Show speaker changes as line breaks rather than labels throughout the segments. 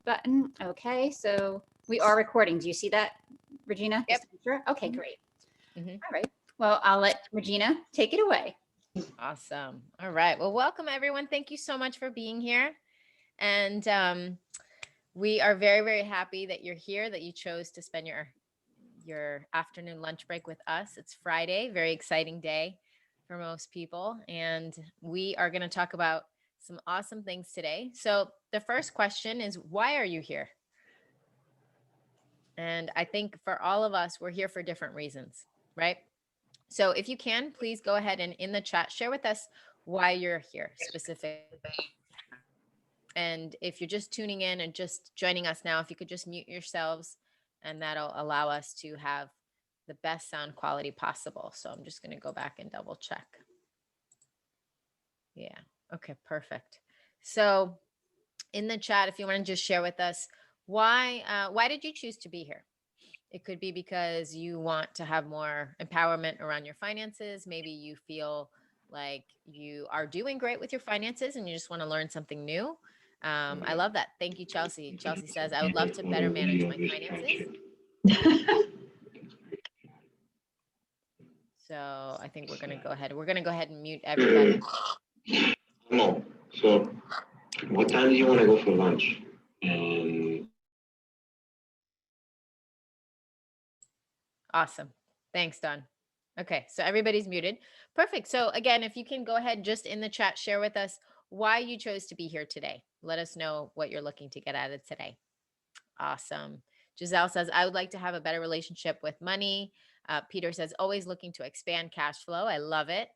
button. Okay, so we are recording. Do you see that, Regina?
Yep.
Just to be sure. Okay,
Mhm.
great.
Mhm.
All right. Well, I'll let Regina take it away.
Awesome. All right. Well, welcome everyone. Thank you so much for being here. And we are very, very happy that you're here, that you chose to spend your afternoon lunch break with us. It's Friday, very exciting day for most people. And we are going to talk about some awesome things today. So the first question is, why are you here? And I think for all of us, we're here for different reasons, right? So if you can, please go ahead and in the chat, share with us why you're here specifically. And if you're just tuning in and just joining us now, if you could just mute yourselves, and that'll allow us to have the best sound quality possible. So I'm just going to go back and double check. Yeah. Okay, perfect. So in the chat, if you want to just share with us why did you choose to be here? It could be because you want to have more empowerment around your finances. Maybe you feel like you are doing great with your finances and you just want to learn something new. I love that. Thank you, Chelsea. Chelsea says, I would love to better manage my finances. So I think we're going to go ahead. We're going to go ahead and mute everybody.
No. So, what time do you want to go for lunch?
Awesome. Thanks, Don. Okay, so everybody's muted. Perfect. So again, if you can go ahead just in the chat, share with us why you chose to be here today. Let us know what you're looking to get out of today. Awesome. Giselle says, I would like to have a better relationship with money. Peter says, always looking to expand cash flow. I love it.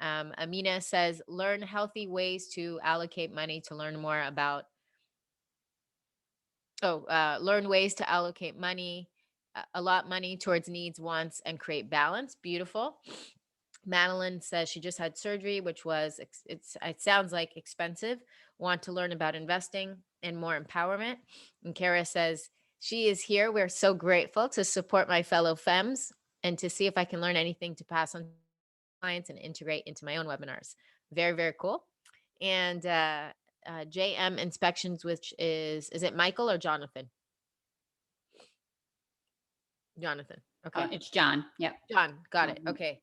Amina says, learn healthy ways to allocate money to learn more about, learn ways to allocate money, allot money towards needs, wants, and create balance. Beautiful. Madeline says she just had surgery, which was, it sounds like expensive. Want to learn about investing and more empowerment. And Kara says she is here. We're so grateful to support my fellow femmes and to see if I can learn anything to pass on to clients and integrate into my own webinars. Very, very cool. And JM Inspections, which is it Michael or Jonathan? Jonathan. Okay.
It's John. Yep.
John, got it. Okay.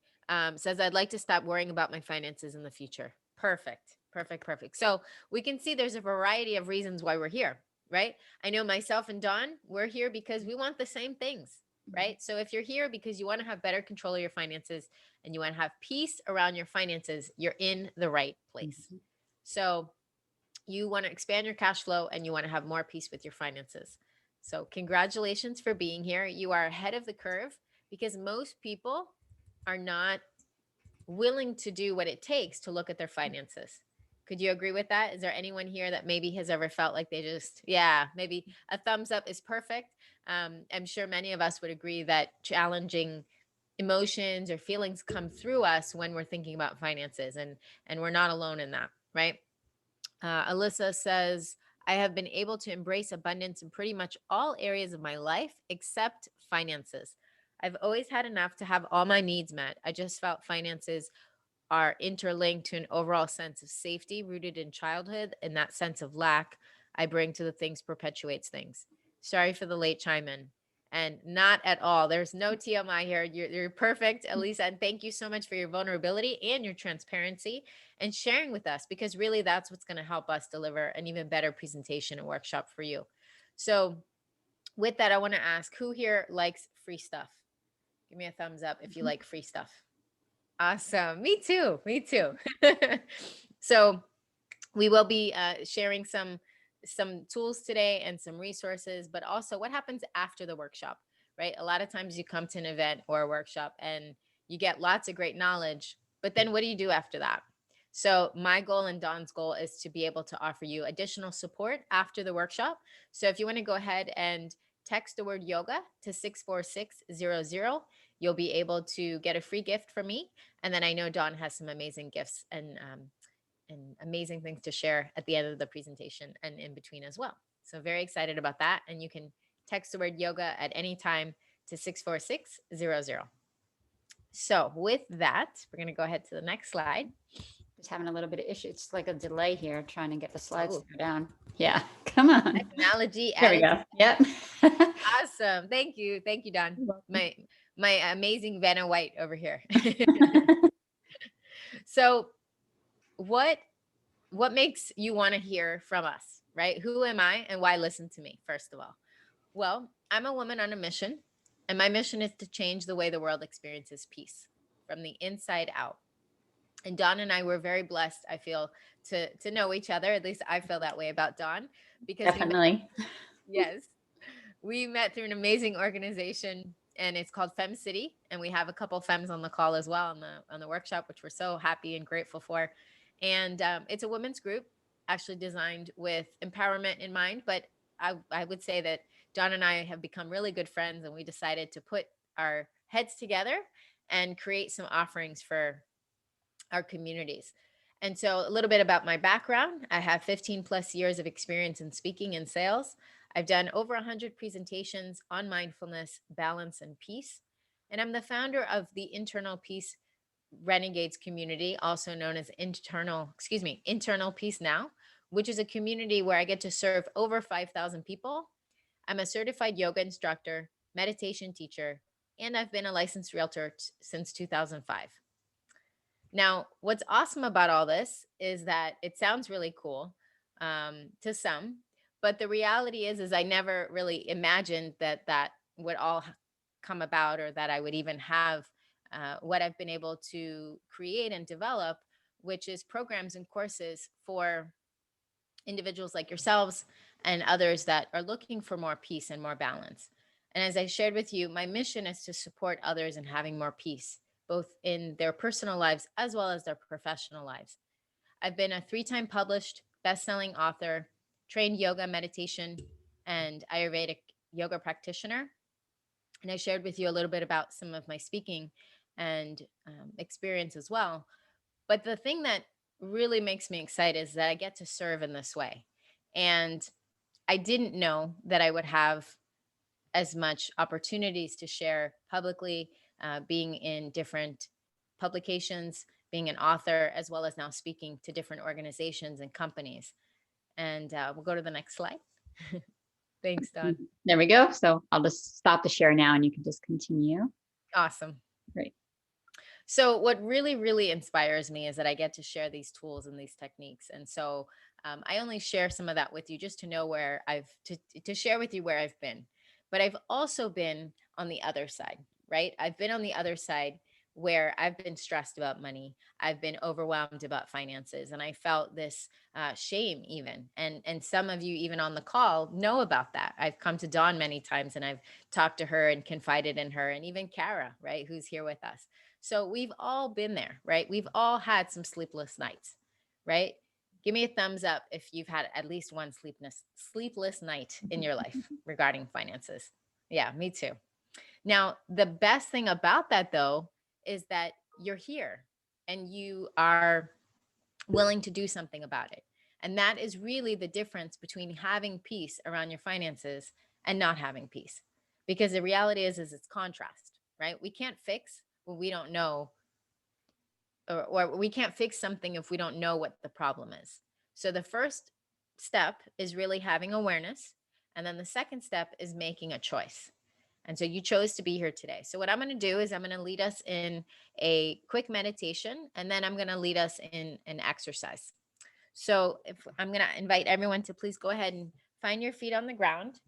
Says I'd like to stop worrying about my finances in the future. Perfect. Perfect. Perfect. So we can see there's a variety of reasons why we're here, right? I know myself and Dawn, we're here because we want the same things, right? So if you're here because you want to have better control of your finances and you want to have peace around your finances, you're in the right place. So you want to expand your cash flow and you want to have more peace with your finances. So congratulations for being here. You are ahead of the curve because most people are not willing to do what it takes to look at their finances. Could you agree with that? Is there anyone here that maybe has ever felt like they just, yeah, maybe a thumbs up is perfect? I'm sure many of us would agree that challenging emotions or feelings come through us when we're thinking about finances, and we're not alone in that, right? Alyssa says, I have been able to embrace abundance in pretty much all areas of my life except finances. I've always had enough to have all my needs met. I just felt finances are interlinked to an overall sense of safety rooted in childhood, and that sense of lack I bring to the things perpetuates things. Sorry for the late chime in. And not at all. There's no TMI here. You're perfect, Elisa. And thank you so much for your vulnerability and your transparency and sharing with us, because really that's what's going to help us deliver an even better presentation and workshop for you. So with that, I want to ask, who here likes free stuff? Give me a thumbs up if you like free stuff. Awesome. Me too. Me too. So we will be sharing some tools today and some resources, but also what happens after the workshop, right? A lot of times you come to an event or a workshop and you get lots of great knowledge, but then what do you do after that? So my goal and Dawn's goal is to be able to offer you additional support after the workshop. So if you want to go ahead and text the word yoga to 64600, you'll be able to get a free gift from me. And then I know Dawn has some amazing gifts and amazing things to share at the end of the presentation and in between as well. So very excited about that. And you can text the word yoga at any time to 64600. So with that, we're going to go ahead to the next slide.
Just having a little bit of issue. It's like a delay here trying to get the slides to go down. Yeah. Come on.
Technology
There
at
we
its
go. Yep.
awesome. Thank you. Thank you, Don.
You're welcome.
My amazing Vanna White over here. So what makes you want to hear from us, right? Who am I and why listen to me, first of all? Well, I'm a woman on a mission, and my mission is to change the way the world experiences peace from the inside out. And Dawn and I were very blessed, I feel, to know each other. At least I feel that way about Dawn, because we met,
Definitely.
yes, we met through an amazing organization, and it's called Fem City, and we have a couple femmes on the call as well on the workshop, which we're so happy and grateful for. And it's a women's group, actually designed with empowerment in mind. But I would say that Dawn and I have become really good friends, and we decided to put our heads together and create some offerings for our communities. And so, a little bit about my background: I have 15 plus years of experience in speaking and sales. I've done over 100 presentations on mindfulness, balance, and peace. And I'm the founder of the Internal Peace Renegades community, also known as Internal Peace Now, which is a community where I get to serve over 5,000 people. I'm a certified yoga instructor, meditation teacher, and I've been a licensed realtor since 2005. Now, what's awesome about all this is that it sounds really cool to some, but the reality is I never really imagined that that would all come about, or that I would even have what I've been able to create and develop, which is programs and courses for individuals like yourselves and others that are looking for more peace and more balance. And as I shared with you, my mission is to support others in having more peace, both in their personal lives as well as their professional lives. I've been a 3-time published best-selling author, trained yoga, meditation, and Ayurvedic yoga practitioner. And I shared with you a little bit about some of my speaking and experience as well. But the thing that really makes me excited is that I get to serve in this way. And I didn't know that I would have as much opportunities to share publicly, being in different publications, being an author, as well as now speaking to different organizations and companies. And we'll go to the next slide. Thanks, Don.
There we go. So I'll just stop the share now and you can just continue.
Awesome.
Great.
So what really, really inspires me is that I get to share these tools and these techniques. And so I only share some of that with you just to know where to share with you where I've been. But I've also been on the other side, right? I've been on the other side where I've been stressed about money. I've been overwhelmed about finances, and I felt this shame even. And some of you even on the call know about that. I've come to Dawn many times, and I've talked to her and confided in her, and even Kara, right, who's here with us. So we've all been there, right? We've all had some sleepless nights, right? Give me a thumbs up if you've had at least one sleepless night in your life regarding finances. Yeah, me too. Now, the best thing about that, though, is that you're here and you are willing to do something about it. And that is really the difference between having peace around your finances and not having peace. Because the reality is it's contrast, right? We can't fix what we don't know, or we can't fix something if we don't know what the problem is. So the first step is really having awareness. And then the second step is making a choice. And so you chose to be here today. So what I'm going to do is I'm going to lead us in a quick meditation, and then I'm going to lead us in an exercise. So if I'm going to invite everyone to please go ahead and find your feet on the ground.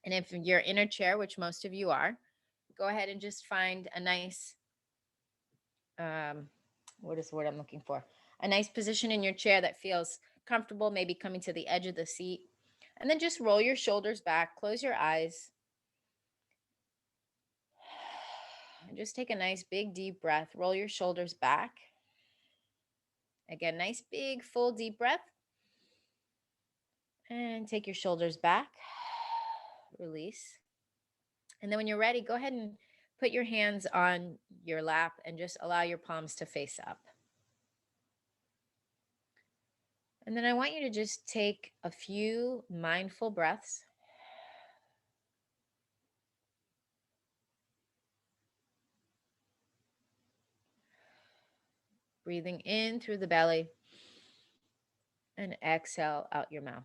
And if you're in a chair, which most of you are, go ahead and just find a nice, what is the word I'm looking for? A nice position in your chair that feels comfortable, maybe coming to the edge of the seat. And then just roll your shoulders back, close your eyes. And just take a nice big deep breath. Roll your shoulders back. Again, nice big full deep breath. And take your shoulders back. Release. And then when you're ready, go ahead and put your hands on your lap and just allow your palms to face up. And then I want you to just take a few mindful breaths. Breathing in through the belly and exhale out your mouth.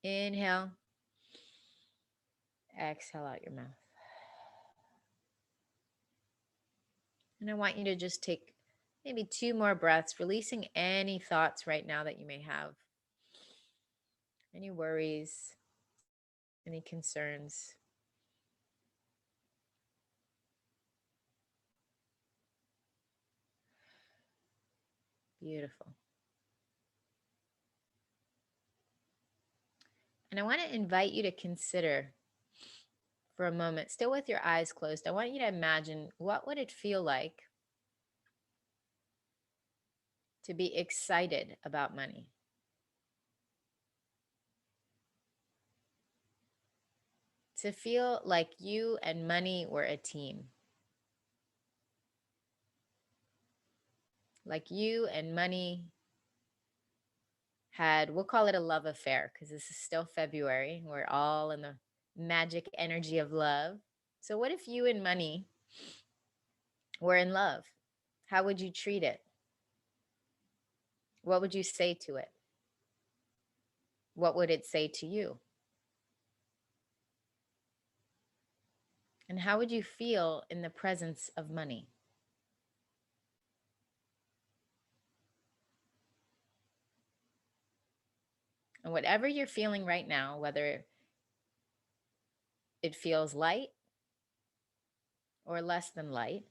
Inhale. Exhale out your mouth. And I want you to just take maybe 2 more breaths, releasing any thoughts right now that you may have, any worries, any concerns. Beautiful. And I want to invite you to consider for a moment, still with your eyes closed, I want you to imagine, what would it feel like to be excited about money? To feel like you and money were a team. Like you and money had, we'll call it a love affair, because this is still February. We're all in the magic energy of love. So what if you and money were in love? How would you treat it? What would you say to it? What would it say to you? And how would you feel in the presence of money? And whatever you're feeling right now, whether it feels light or less than light,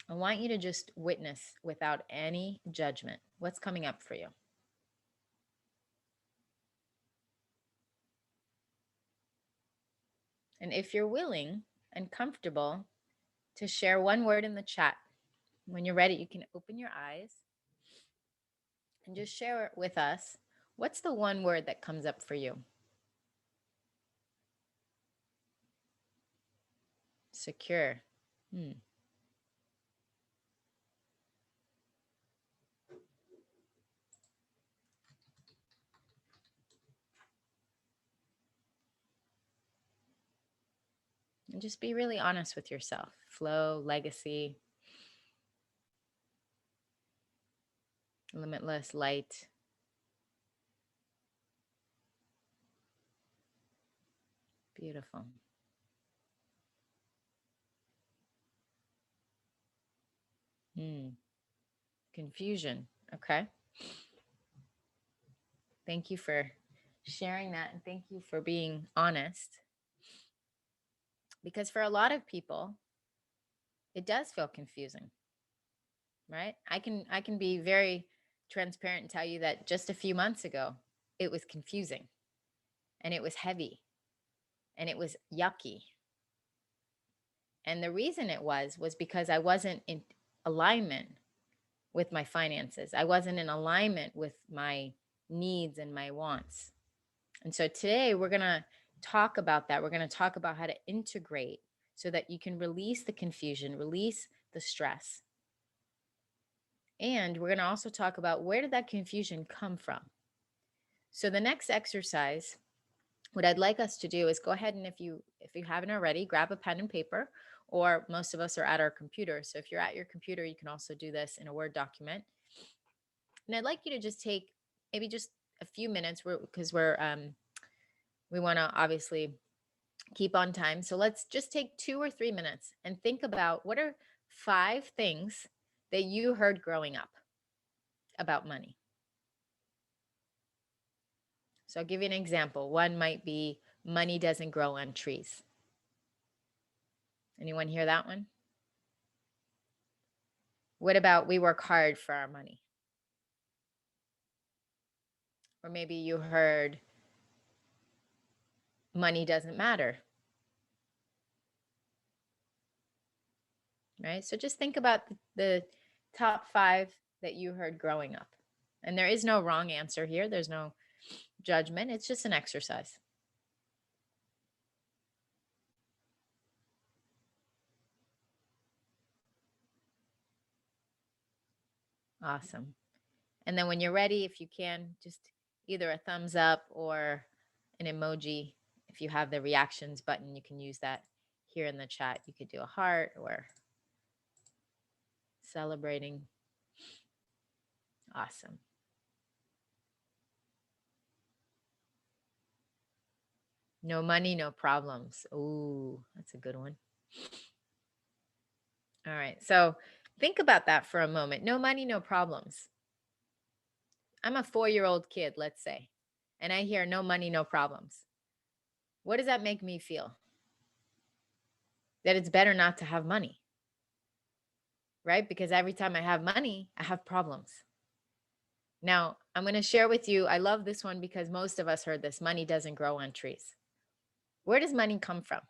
I want you to just witness without any judgment what's coming up for you. And if you're willing and comfortable to share one word in the chat, when you're ready, you can open your eyes and just share it with us. What's the one word that comes up for you? Secure. And just be really honest with yourself. Flow, legacy, limitless, light. Beautiful. Confusion. Okay. Thank you for sharing that, and thank you for being honest. Because for a lot of people, it does feel confusing, right? I can be very transparent and tell you that just a few months ago, it was confusing, and it was heavy, and it was yucky. And the reason it was because I wasn't in alignment with my finances. I wasn't in alignment with my needs and my wants. And so today we're going to talk about that. We're going to talk about how to integrate so that you can release the confusion, release the stress. And we're going to also talk about, where did that confusion come from? So the next exercise, what I'd like us to do is go ahead, and if you haven't already, grab a pen and paper, or most of us are at our computer. So if you're at your computer, you can also do this in a Word document. And I'd like you to just take maybe just a few minutes, because we want to obviously keep on time. So let's just take 2 or 3 minutes and think about, what are 5 things that you heard growing up about money. So I'll give you an example. One might be, money doesn't grow on trees. Anyone hear that one? What about, we work hard for our money? Or maybe you heard, money doesn't matter. Right? So just think about the top 5 that you heard growing up. And there is no wrong answer here. There's no judgment. It's just an exercise. Awesome. And then when you're ready, if you can, just either a thumbs up or an emoji. If you have the reactions button, you can use that here in the chat. You could do a heart or celebrating. Awesome. No money, no problems. Ooh, that's a good one. All right. So think about that for a moment. No money, no problems. I'm a 4-year-old kid, let's say, and I hear no money, no problems. What does that make me feel? That it's better not to have money, right? Because every time I have money, I have problems. Now, I'm going to share with you, I love this one because most of us heard this: money doesn't grow on trees. Where does money come from?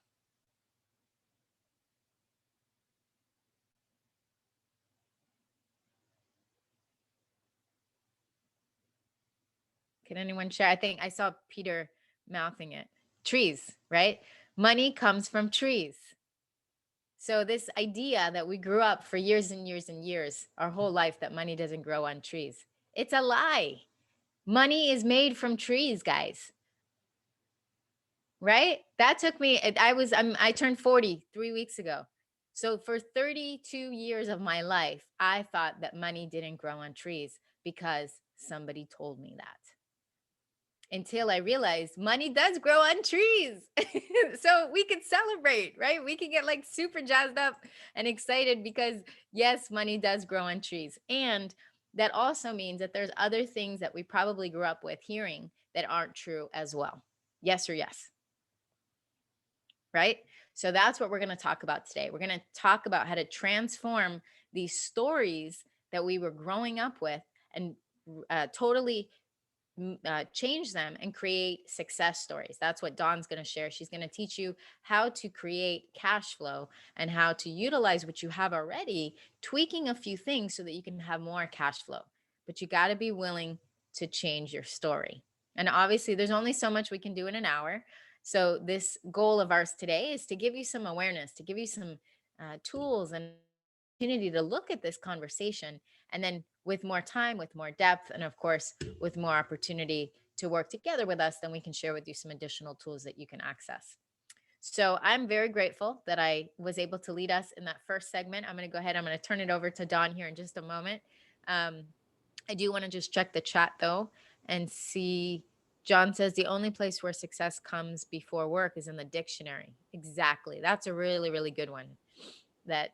Can anyone share? I think I saw Peter mouthing it. Trees, right? Money comes from trees. So this idea that we grew up for years and years and years, our whole life, that money doesn't grow on trees, it's a lie. Money is made from trees, guys. Right? That took me, I turned 40 3 weeks ago. So for 32 years of my life, I thought that money didn't grow on trees because somebody told me that. Until I realized money does grow on trees. So we can celebrate, right? We can get like super jazzed up and excited because yes, money does grow on trees. And that also means that there's other things that we probably grew up with hearing that aren't true as well. Yes or yes? Right? So that's what we're going to talk about today. We're going to talk about how to transform these stories that we were growing up with and totally change them and create success stories. That's what Dawn's going to share. She's going to teach you how to create cash flow and how to utilize what you have already, tweaking a few things so that you can have more cash flow. But you got to be willing to change your story. And obviously, there's only so much we can do in an hour. So this goal of ours today is to give you some awareness, to give you some tools and opportunity to look at this conversation, and then with more time, with more depth, and of course with more opportunity to work together with us, then we can share with you some additional tools that you can access. So I'm very grateful that I was able to lead us in that first segment. I'm going to go ahead, I'm going to turn it over to Dawn here in just a moment. I do want to just check the chat though and see. John says the only place where success comes before work is in the dictionary. Exactly. That's a really, really good one. That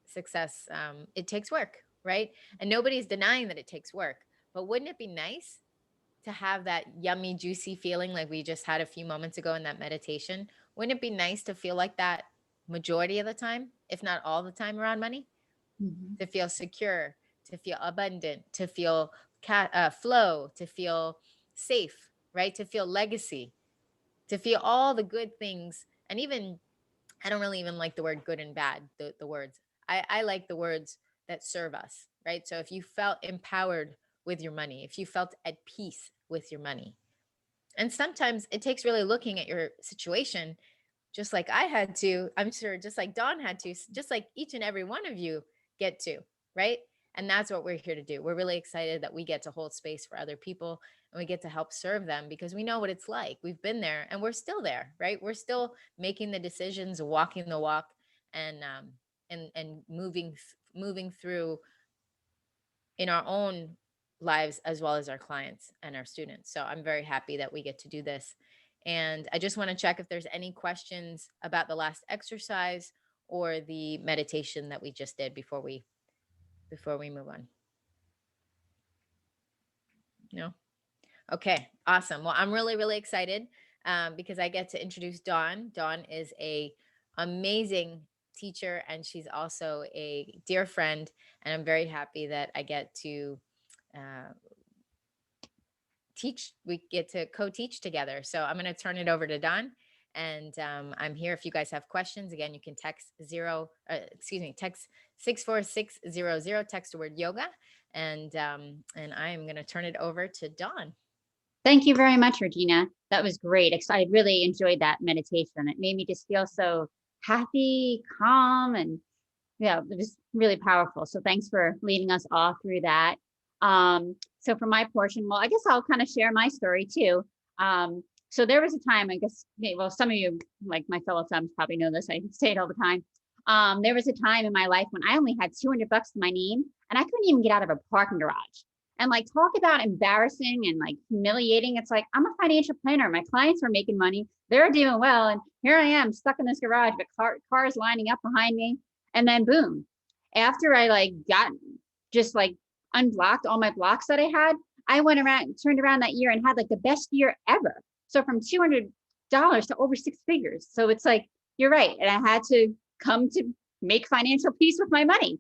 success, it takes work, right? And nobody's denying that it takes work. But wouldn't it be nice to have that yummy, juicy feeling like we just had a few moments ago in that meditation? Wouldn't it be nice to feel like that majority of the time, if not all the time, around money?
Mhm.
To feel secure, to feel abundant, to feel flow, to feel safe, right? To feel legacy, to feel all the good things. And even, I don't really even like the word good and bad, the words. I like the words that serve us, right? So if you felt empowered with your money, if you felt at peace with your money, and sometimes it takes really looking at your situation, just like I had to, I'm sure, just like Dawn had to, just like each and every one of you get to, right? And that's what we're here to do. We're really excited that we get to hold space for other people and we get to help serve them because we know what it's like. We've been there and we're still there, right? We're still making the decisions, walking the walk, and moving through in our own lives as well as our clients and our students. So I'm very happy that we get to do this. And I just want to check if there's any questions about the last exercise or the meditation that we just did before we move on. No? Okay, awesome. Well, I'm really, really excited because I get to introduce Dawn. Dawn is a amazing teacher and she's also a dear friend. And I'm very happy that I get to uh, we get to co-teach together. So I'm going to turn it over to Don, and I'm here if you guys have questions. Again, you can text text 64600, text the word yoga, and I am going to turn it over to Don.
Thank you very much, Regina. That was great. I really enjoyed that meditation. It made me just feel so happy, calm, and yeah, it was really powerful. So thanks for leading us all through that. So for my portion, well, I guess I'll kind of share my story too. So there was a time, I guess, well, some of you, like my fellow thumbs, probably know this. I say it all the time. There was a time in my life when I only had $200 to my name and I couldn't even get out of a parking garage. And like, talk about embarrassing and like humiliating. It's like, I'm a financial planner. My clients are making money. They're doing well. And here I am stuck in this garage, but cars lining up behind me. And then boom, after I like got just like unblocked all my blocks that I had, I went around, turned around that year and had like the best year ever. So from $200 to over six figures. So it's like, you're right. And I had to come to make financial peace with my money.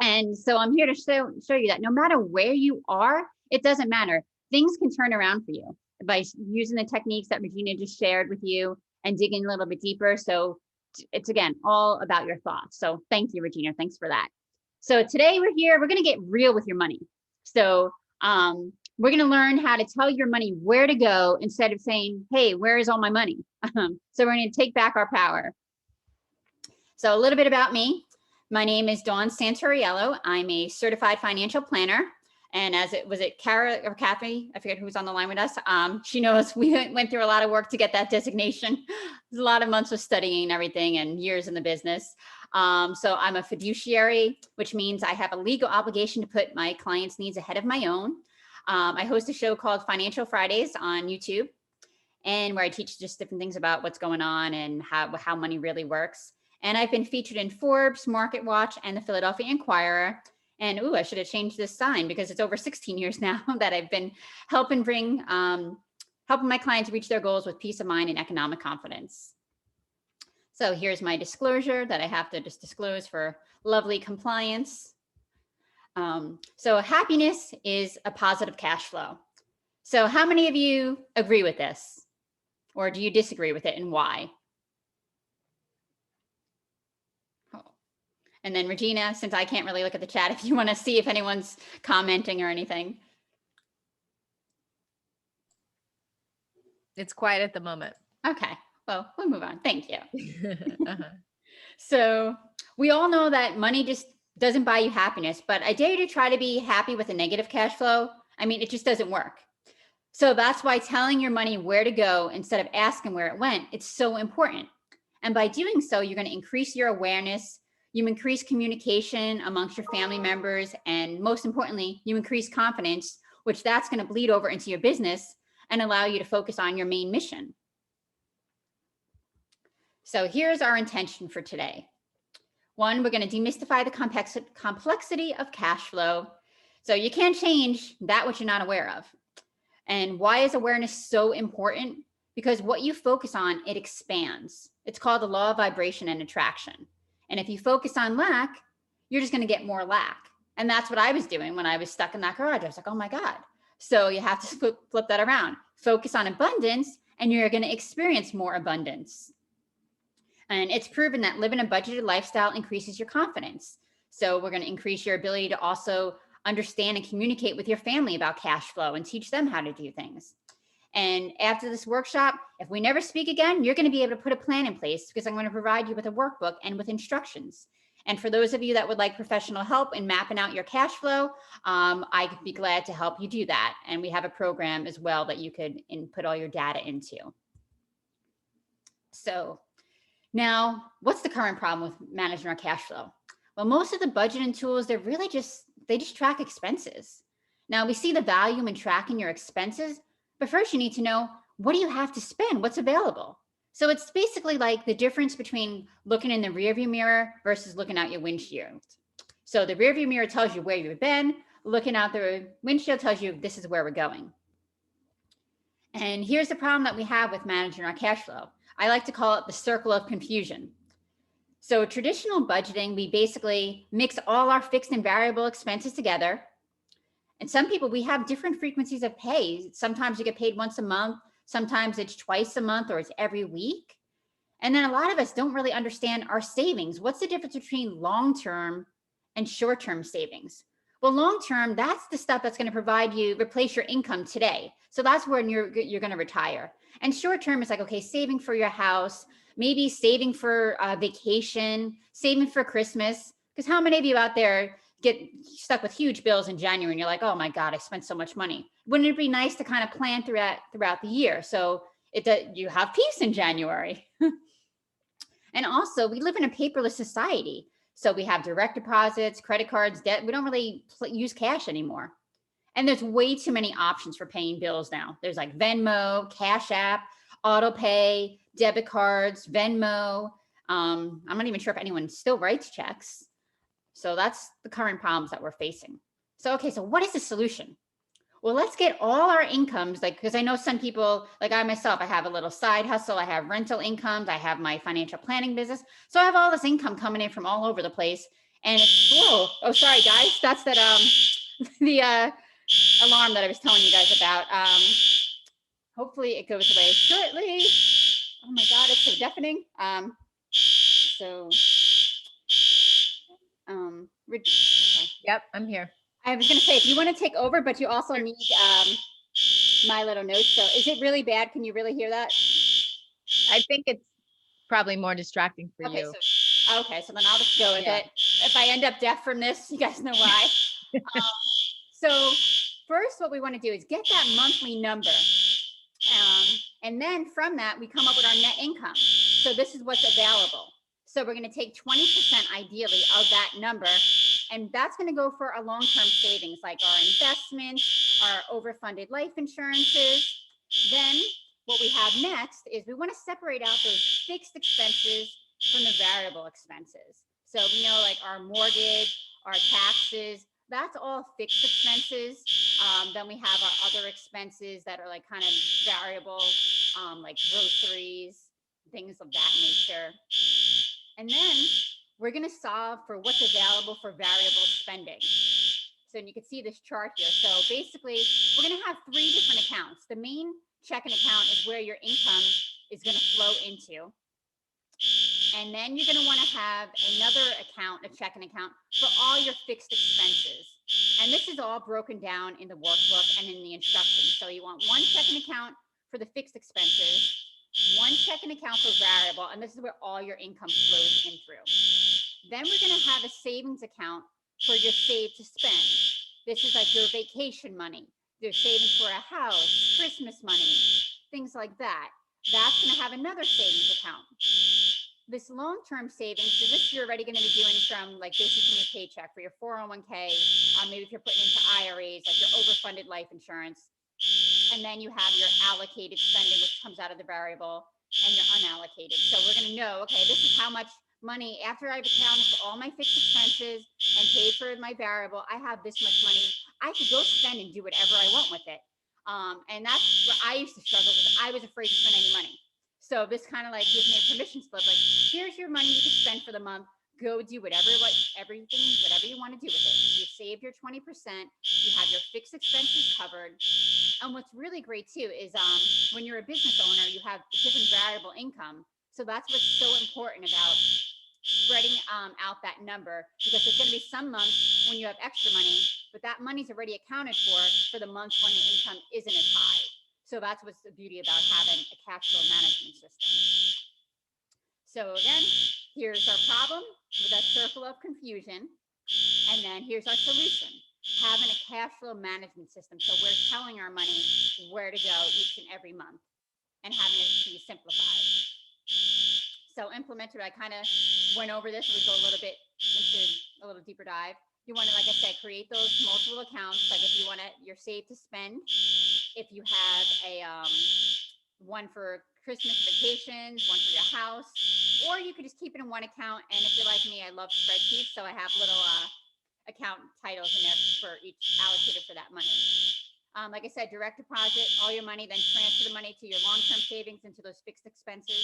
And so I'm here to show you that no matter where you are, it doesn't matter. Things can turn around for you by using the techniques that Regina just shared with you and digging a little bit deeper. So it's, again, all about your thoughts. So thank you, Regina. Thanks for that. So today we're here, we're going to get real with your money. So we're going to learn how to tell your money where to go instead of saying, hey, where is all my money? So we're going to take back our power. So a little bit about me. My name is Dawn Santoriello. I'm a certified financial planner. And as it was it Kara or Kathy, I forget who's on the line with us. She knows we went through a lot of work to get that designation. There's a lot of months of studying and everything and years in the business. So I'm a fiduciary, which means I have a legal obligation to put my clients' needs ahead of my own. I host a show called Financial Fridays on YouTube, and where I teach just different things about what's going on and how money really works. And I've been featured in Forbes, Market Watch, and the Philadelphia Inquirer. And I should have changed this sign because it's over 16 years now that I've been helping my clients reach their goals with peace of mind and economic confidence. So here's my disclosure that I have to just disclose for lovely compliance. So happiness is a positive cash flow. So how many of you agree with this? Or do you disagree with it, and why? And then Regina, since I can't really look at the chat, if you want to see if anyone's commenting or anything.
It's quiet at the moment.
Okay, well, we'll move on. Thank you. So we all know that money just doesn't buy you happiness, but I dare you to try to be happy with a negative cash flow. I mean, it just doesn't work. So that's why telling your money where to go instead of asking where it went, it's so important. And by doing so, you're going to increase your awareness. You increase communication amongst your family members, and most importantly, you increase confidence, which that's going to bleed over into your business and allow you to focus on your main mission. So here's our intention for today. One, we're going to demystify the complexity of cash flow. So you can't change that which you're not aware of. And why is awareness so important? Because what you focus on, it expands. It's called the law of vibration and attraction. And if you focus on lack, you're just going to get more lack. And that's what I was doing when I was stuck in that garage. I was like, oh my God. So you have to flip that around. Focus on abundance, and you're going to experience more abundance. And it's proven that living a budgeted lifestyle increases your confidence. So we're going to increase your ability to also understand and communicate with your family about cash flow and teach them how to do things. And after this workshop, if we never speak again, you're going to be able to put a plan in place because I'm going to provide you with a workbook and with instructions. And for those of you that would like professional help in mapping out your cash flow, I could be glad to help you do that. And we have a program as well that you could input all your data into. So now, what's the current problem with managing our cash flow? Well, most of the budgeting tools, they just track expenses. Now, we see the value in tracking your expenses, but first you need to know, what do you have to spend? What's available? So it's basically like the difference between looking in the rearview mirror versus looking out your windshield. So the rearview mirror tells you where you've been. Looking out the windshield tells you this is where we're going. And here's the problem that we have with managing our cash flow. I like to call it the circle of confusion. So traditional budgeting, we basically mix all our fixed and variable expenses together. And some people, we have different frequencies of pay. Sometimes you get paid once a month. Sometimes it's twice a month, or it's every week. And then a lot of us don't really understand our savings. What's the difference between long-term and short-term savings? Well, long-term, that's the stuff that's going to replace your income today. So that's when you're going to retire. And short-term is like, okay, saving for your house, maybe saving for vacation, saving for Christmas. Because how many of you out there get stuck with huge bills in January and you're like, oh my God, I spent so much money. Wouldn't it be nice to kind of plan throughout the year? So you have peace in January. And also, we live in a paperless society. So we have direct deposits, credit cards, debt. We don't really use cash anymore. And there's way too many options for paying bills now. There's like Venmo, Cash App, auto pay, debit cards, Venmo. I'm not even sure if anyone still writes checks. So that's the current problems that we're facing. So, okay, so what is the solution? Well, let's get all our incomes, like, because I know some people, like I myself, I have a little side hustle, I have rental incomes, I have my financial planning business. So I have all this income coming in from all over the place. And it's, whoa, oh, sorry, guys. That's that, the alarm that I was telling you guys about. Hopefully it goes away shortly. Oh my God, it's so deafening. Okay.
Yep, I'm here.
I was going to say, if you want to take over, but you also need my little notes. So is it really bad? Can you really hear that?
I think it's probably more distracting for you.
Okay, so then I'll just go with it. If I end up deaf from this, you guys know why. So first, what we want to do is get that monthly number. And then from that, we come up with our net income. So this is what's available. So we're going to take 20% ideally of that number. And that's going to go for our long-term savings, like our investments, our overfunded life insurances. Then what we have next is we want to separate out those fixed expenses from the variable expenses. So we know like our mortgage, our taxes, that's all fixed expenses. Then we have our other expenses that are like kind of variable, like groceries, things of that nature. And then we're going to solve for what's available for variable spending. So you can see this chart here. So basically, we're going to have 3 different accounts. The main checking account is where your income is going to flow into. And then you're going to want to have another account, a checking account, for all your fixed expenses. And this is all broken down in the workbook and in the instructions. So you want one checking account for the fixed expenses, one checking account for variable, and this is where all your income flows in through. Then we're going to have a savings account for your save to spend. This is like your vacation money, your savings for a house, Christmas money, things like that. That's going to have another savings account. This long-term savings, so this you're already going to be doing from like basically from your paycheck for your 401k, maybe if you're putting into IRAs, like your overfunded life insurance. And then you have your allocated spending, which comes out of the variable, and your unallocated. So we're going to know, okay, this is how much money, after I've accounted for all my fixed expenses and paid for my variable, I have this much money. I could go spend and do whatever I want with it. And that's where I used to struggle with. I was afraid to spend any money. So this kind of like gives me a permission slip, like, here's your money you can spend for the month. Go do whatever you want to do with it. You save your 20%, you have your fixed expenses covered. And what's really great too is when you're a business owner, you have different variable income. So that's what's so important about spreading out that number, because there's going to be some months when you have extra money, but that money's already accounted for the months when the income isn't as high. So that's what's the beauty about having a cash flow management system. So again, here's our problem with that circle of confusion. And then here's our solution, having a cash flow management system. So we're telling our money where to go each and every month and having it be simplified. So implemented, I kind of went over this. We go a little bit into a little deeper dive. You want to, like I said, create those multiple accounts. Like if you want to, your save to spend. If you have a one for Christmas vacations, one for your house, or you could just keep it in one account. And if you're like me, I love spreadsheets, so I have little account titles in there for each allocated for that money. Like I said, direct deposit all your money, then transfer the money to your long-term savings into those fixed expenses.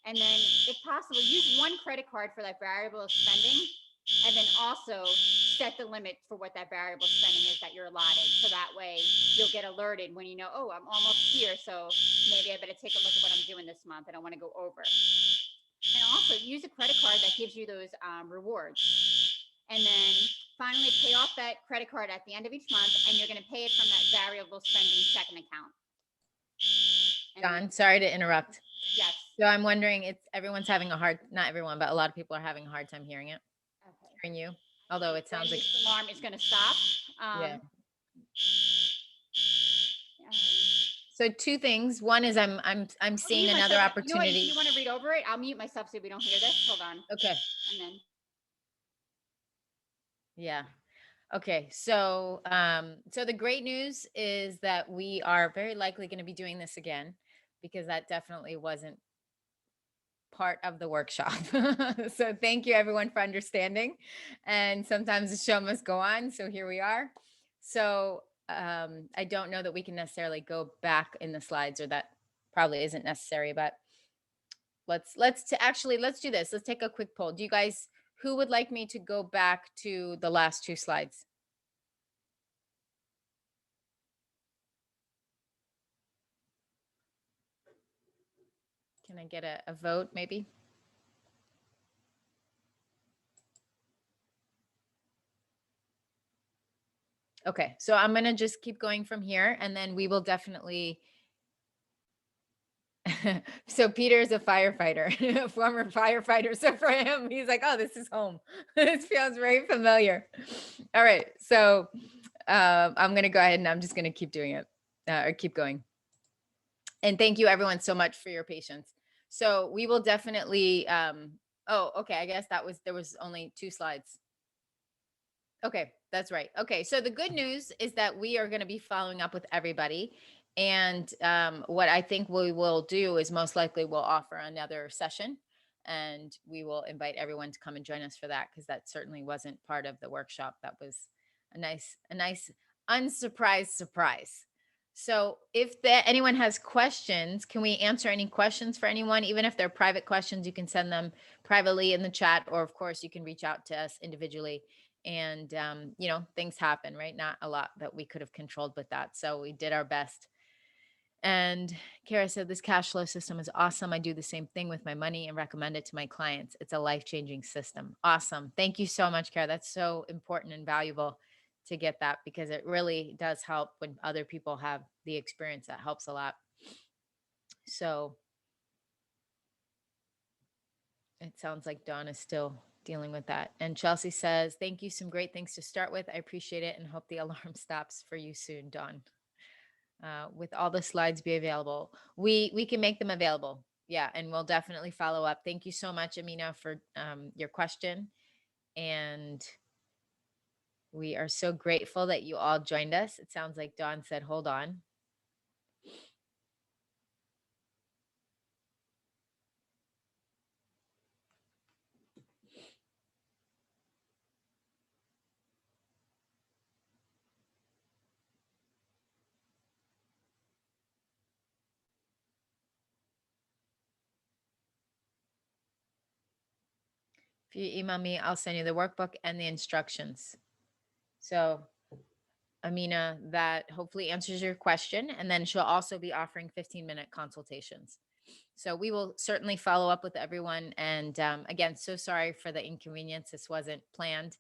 And then, if possible, use one credit card for that variable spending, and then also set the limit for what that variable spending is that you're allotted. So that way you'll get alerted when you know, oh, I'm almost here. So maybe I better take a look at what I'm doing this month. I don't want to go over. And also use a credit card that gives you those rewards. And then finally pay off that credit card at the end of each month, and you're going to pay it from that variable spending checking account.
Don, sorry to interrupt.
Yes.
So I'm wondering, everyone's having a hard, not everyone, but a lot of people are having a hard time hearing it.
Okay.
Hearing you, although it sounds like
this alarm is going to stop.
Yeah. So 2 things. One is I'm seeing another
myself. You know what, if
opportunity.
you want to read over it, I'll mute myself so we don't hear this. Hold on.
Okay.
And then
Yeah. Okay. So the great news is that we are very likely going to be doing this again, because that definitely wasn't part of the workshop. So thank you everyone for understanding. And sometimes the show must go on. So here we are. So I don't know that we can necessarily go back in the slides, or that probably isn't necessary, but let's do this. Let's take a quick poll. Do you guys, who would like me to go back to the last two slides? Can I get a vote maybe? Okay, so I'm gonna just keep going from here, and then we will definitely. So Peter is a firefighter, a former firefighter. So for him, he's like, "Oh, this is home. This feels very familiar." All right, so I'm gonna go ahead and I'm just gonna keep doing it, or keep going. And thank you everyone so much for your patience. So we will definitely. Oh, okay. I guess there was only 2 slides. Okay, that's right. Okay, so the good news is that we are going to be following up with everybody. And what I think we will do is most likely we'll offer another session, and we will invite everyone to come and join us for that, because that certainly wasn't part of the workshop. That was a nice unsurprised surprise. So if anyone has questions, can we answer any questions for anyone? Even if they're private questions, you can send them privately in the chat, or of course you can reach out to us individually. And things happen, right? Not a lot that we could have controlled with that, so we did our best. And Kara said, this cash flow system is awesome. I do the same thing with my money and recommend it to my clients. It's a life-changing system. Awesome. Thank you so much, Kara. That's so important and valuable to get that, because it really does help when other people have the experience. That helps a lot. So it sounds like Dawn is still dealing with that. And Chelsea says, thank you. Some great things to start with. I appreciate it and hope the alarm stops for you soon, Dawn. With all the slides be available. We can make them available. Yeah, and we'll definitely follow up. Thank you so much, Amina, for your question. And we are so grateful that you all joined us. It sounds like Dawn said, hold on. If you email me, I'll send you the workbook and the instructions. So Amina, that hopefully answers your question. And then she'll also be offering 15-minute consultations. So we will certainly follow up with everyone. And again, so sorry for the inconvenience. This wasn't planned.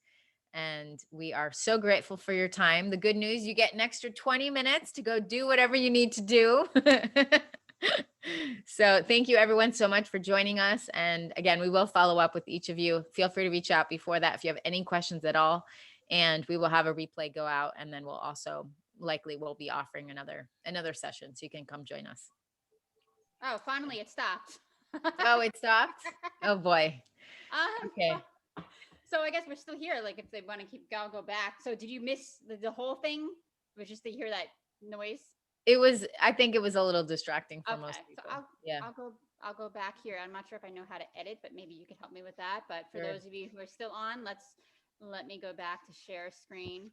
And we are so grateful for your time. The good news, you get an extra 20 minutes to go do whatever you need to do. So thank you everyone so much for joining us. And again, we will follow up with each of you. Feel free to reach out before that if you have any questions at all. And we will have a replay go out, and then we'll also we'll be offering another session, so you can come join us.
Oh, finally it stopped.
Oh, it stopped? Oh boy. Okay.
So I guess we're still here. Like if they want to keep go back. So did you miss the whole thing? It was just to hear that noise?
I think it was a little distracting for most people.
So I'll go back here. I'm not sure if I know how to edit, but maybe you could help me with that. But for those of you who are still on, let me go back to share screen.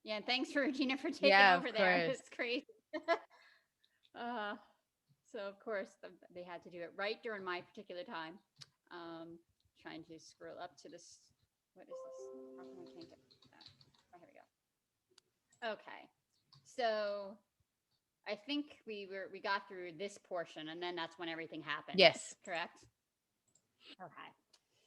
Yeah, and thanks for Regina for taking over there. It's crazy. So of course they had to do it right during my particular time. Trying to scroll up to this. What is this? How can I change it? Oh, here we go. Okay, so I think we got through this portion, and then that's when everything happened.
Yes.
Correct. Okay.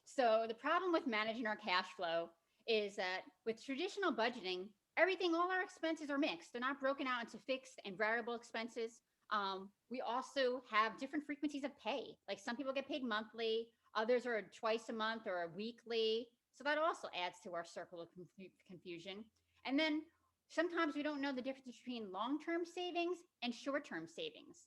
So the problem with managing our cash flow is that with traditional budgeting, all our expenses are mixed. They're not broken out into fixed and variable expenses. We also have different frequencies of pay. Like some people get paid monthly, others are twice a month or a weekly. So that also adds to our circle of confusion. And then sometimes we don't know the difference between long-term savings and short-term savings.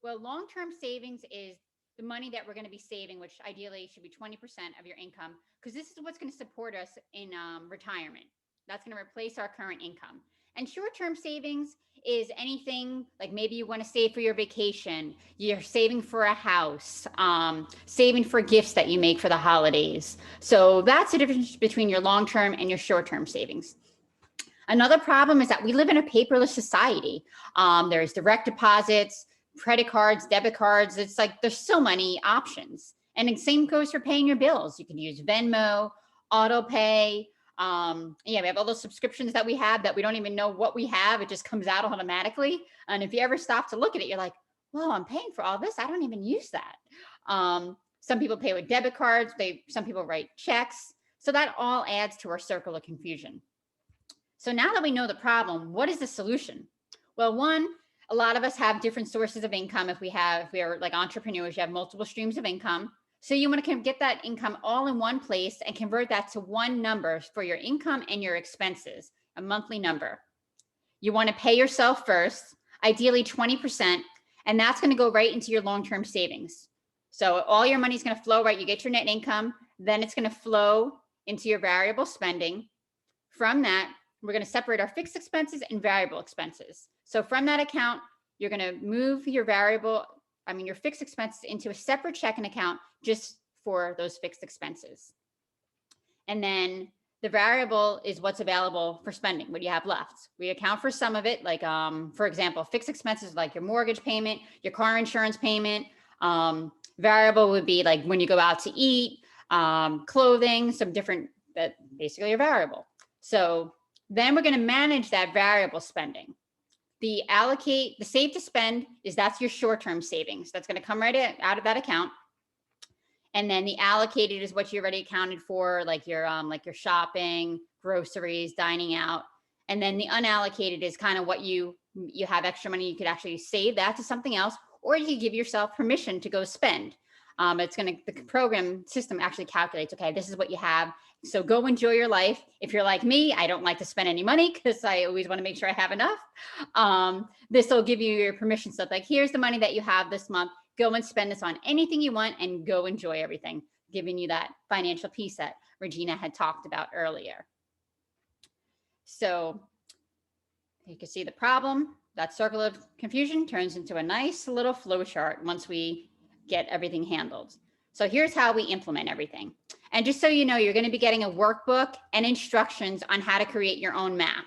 Well, long-term savings is the money that we're going to be saving, which ideally should be 20% of your income, because this is what's going to support us in retirement. That's going to replace our current income. And short-term savings is anything like maybe you want to save for your vacation, you're saving for a house, saving for gifts that you make for the holidays. So that's the difference between your long-term and your short-term savings. Another problem is that we live in a paperless society. There's direct deposits, credit cards, debit cards. It's like there's so many options. And the same goes for paying your bills. You can use Venmo, auto pay. We have all those subscriptions that we have that we don't even know what we have. It just comes out automatically. And if you ever stop to look at it, you're like, well, I'm paying for all this. I don't even use that. Some people pay with debit cards. Some people write checks. So that all adds to our circle of confusion. So now that we know the problem, what is the solution? Well, one, a lot of us have different sources of income. If we are like entrepreneurs, you have multiple streams of income. So you want to get that income all in one place and convert that to one number for your income and your expenses, a monthly number. You want to pay yourself first, ideally 20%, and that's going to go right into your long-term savings. So all your money is going to flow, right? You get your net income, then it's going to flow into your variable spending. From that, we're going to separate our fixed expenses and variable expenses. So from that account, you're going to move your fixed expenses into a separate checking account just for those fixed expenses. And then the variable is what's available for spending, what you have left. We account for some of it, like, for example, fixed expenses like your mortgage payment, your car insurance payment. Variable would be like when you go out to eat, clothing, some different, that basically are variable. So then we're going to manage that variable spending. The save to spend that's your short-term savings. That's going to come right out of that account. And then the allocated is what you already accounted for, like your shopping, groceries, dining out. And then the unallocated is kind of what you have extra money. You could actually save that to something else, or you could give yourself permission to go spend. The program system actually calculates, okay, this is what you have. So go enjoy your life. If you're like me, I don't like to spend any money because I always want to make sure I have enough. This will give you your permission stuff. Like, here's the money that you have this month. Go and spend this on anything you want and go enjoy everything, giving you that financial peace that Regina had talked about earlier. So you can see the problem. That circle of confusion turns into a nice little flow chart once we get everything handled. So here's how we implement everything. And just so you know, you're going to be getting a workbook and instructions on how to create your own map.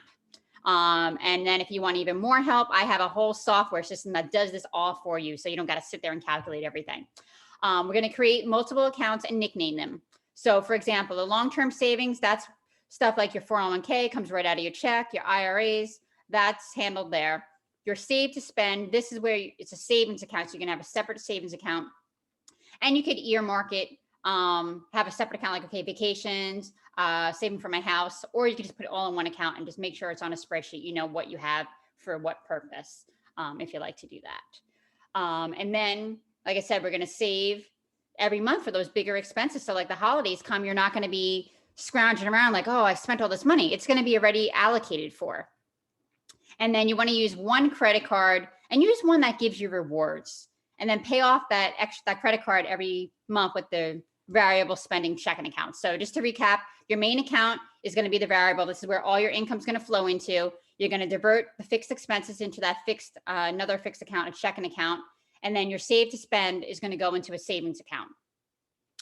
And then if you want even more help, I have a whole software system that does this all for you. So you don't got to sit there and calculate everything. We're going to create multiple accounts and nickname them. So for example, the long-term savings, that's stuff like your 401k comes right out of your check, your IRAs, that's handled there. Your save to spend, this is where it's a savings account. So you're going to have a separate savings account. And you could earmark it, have a separate account, like, okay, vacations, saving for my house, or you could just put it all in one account and just make sure it's on a spreadsheet. You know what you have for what purpose, if you like to do that. And then, like I said, we're going to save every month for those bigger expenses. So like the holidays come, you're not going to be scrounging around like, oh, I spent all this money. It's going to be already allocated for. And then you want to use one credit card and use one that gives you rewards. And then pay off that credit card every month with the variable spending checking account. So just to recap, your main account is going to be the variable. This is where all your income is going to flow into. You're going to divert the fixed expenses into that another fixed account, a checking account. And then your save to spend is going to go into a savings account.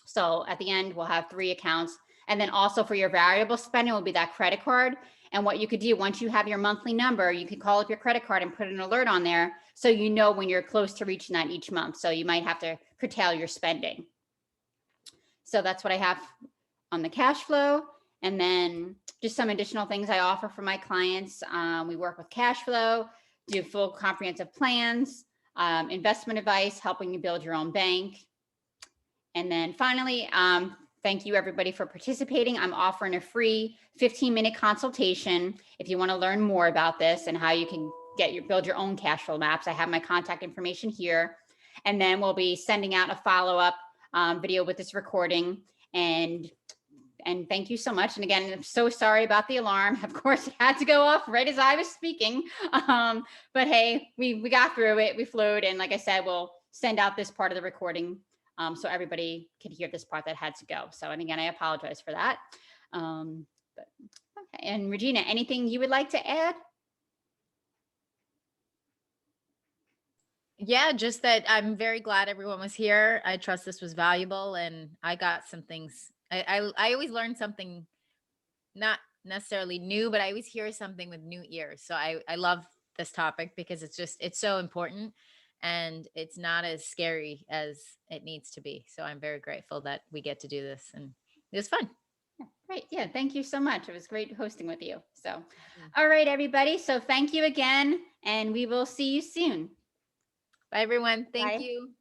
So at the end, we'll have 3 accounts. And then also for your variable spending will be that credit card. And what you could do, once you have your monthly number, you can call up your credit card and put an alert on there so you know when you're close to reaching that each month. So you might have to curtail your spending. So that's what I have on the cash flow. And then just some additional things I offer for my clients. We work with cash flow, do full comprehensive plans, investment advice, helping you build your own bank. And then finally, thank you everybody for participating. I'm offering a free 15-minute consultation if you want to learn more about this and how you can build your own cash flow maps. I have my contact information here. And then we'll be sending out a follow-up video with this recording. And thank you so much. And again, I'm so sorry about the alarm. Of course, it had to go off right as I was speaking. But hey, we got through it. We flowed. And like I said, we'll send out this part of the recording so everybody could hear this part that had to go. So, and again, I apologize for that. But okay. And Regina, anything you would like to add?
Yeah, just that I'm very glad everyone was here. I trust this was valuable, and I got some things. I always learn something, not necessarily new, but I always hear something with new ears. So I love this topic because it's so important, and it's not as scary as it needs to be. So I'm very grateful that we get to do this, and it was fun.
Great. Yeah. Thank you so much. It was great hosting with you. So, all right, everybody. So thank you again, and we will see you soon.
Bye, everyone. Thank
Bye.
you.